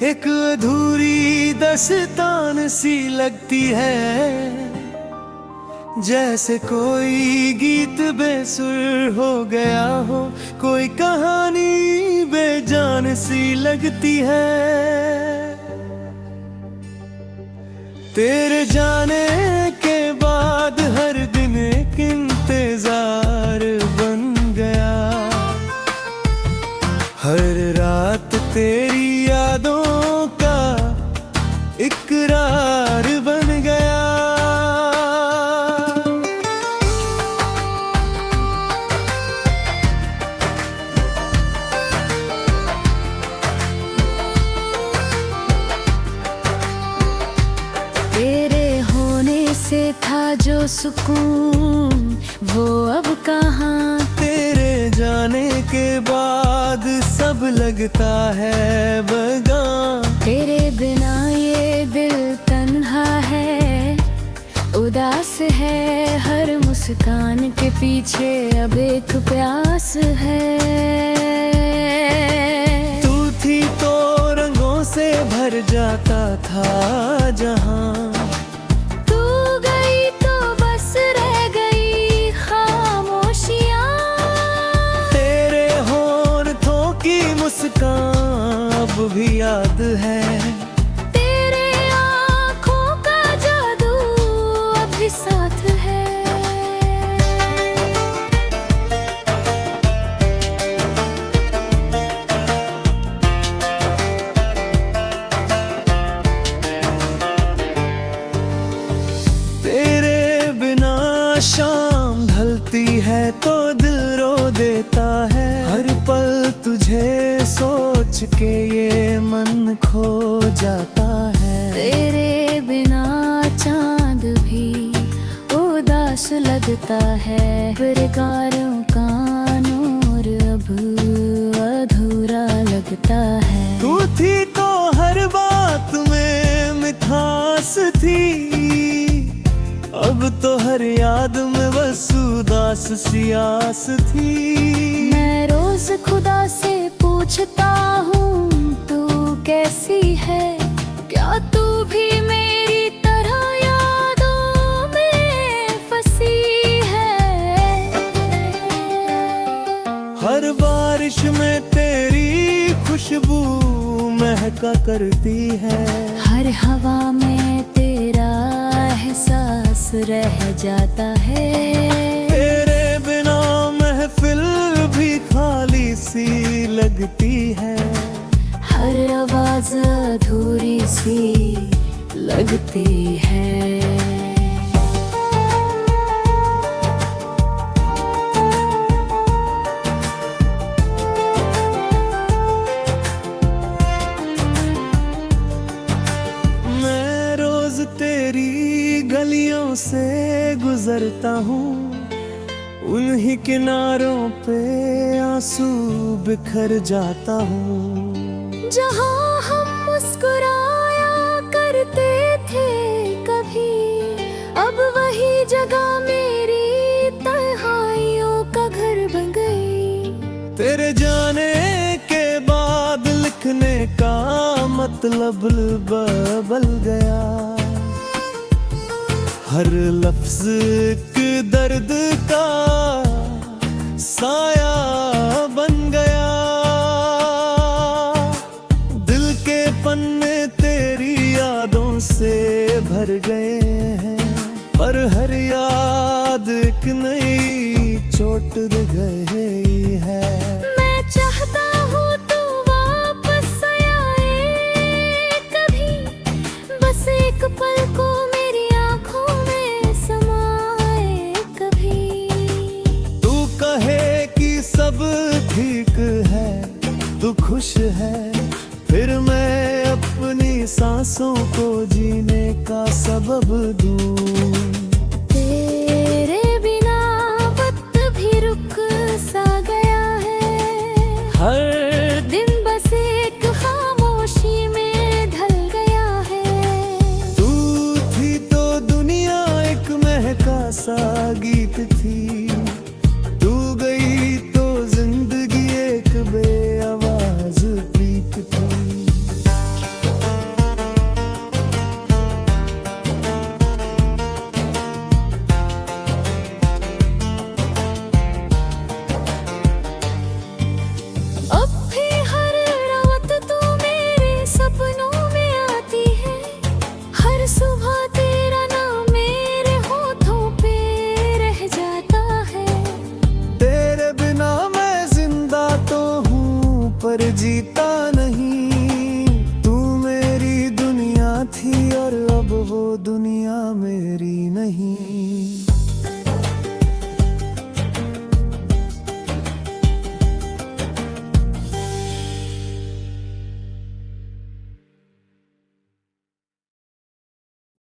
एक अधूरी दास्तान सी लगती है, जैसे कोई गीत बेसुर हो गया हो, कोई कहानी बेजान सी लगती है। तेरे जाने के बाद हर दिन एक इंतजार बन गया, हर रात तेरी यादों का इकरार बन गया। तेरे होने से था जो सुकून वो अब कहाँ, तेरे जाने के बाद सब लगता है बेगान। तेरे बिना ये दिल तन्हा है, उदास है, हर मुस्कान के पीछे अब एक प्यास है। तू थी तो रंगों से भर जाता था जहां, तू गई तो बस रह गई खामोशियां। तेरे होंठों की मुस्कान अब भी याद है, तेरे आँखों का जादू अभी साथ है। तेरे बिना शाम ढलती है तो दिल रो देता है, हर पल तुझे सोच के ये मन खो जाता है। तेरे बिना चांद भी उदास लगता है, बेगारों का नूर अब अधूरा लगता है। तू थी तो हर बात में मिठास थी, अब तो हर याद में बस उदास सी आस थी। मैं रोज खुदा से पूछता हूँ तू कैसी है, क्या तू भी मेरी तरह यादों में फंसी है। हर बारिश में तेरी खुशबू महका करती है, हर हवा में तेरा एहसास रह जाता है। तेरे बिना महफिल भी खाली सी लगती है, हर आवाज अधूरी सी लगती है। तेरी गलियों से गुजरता हूँ, उन्हीं किनारों पे आंसू बिखर जाता हूँ। जहाँ हम मुस्कुराया करते थे कभी, अब वही जगह मेरी तन्हाइयों का घर बन गई। तेरे जाने के बाद लिखने का मतलब बदल गया, हर लफ्ज के दर्द का साया बन गया। दिल के पन्ने तेरी यादों से भर गए हैं, पर हर याद एक नई चोट दे गई है। मैं चाहता हूँ तू वापस आए कभी, बस एक पल को मेरी आँखों में समाए कभी। तू कहे कि सब ठीक है, तू खुश है, फिर मैं अपनी सांसों को जीने का सबब दूँ।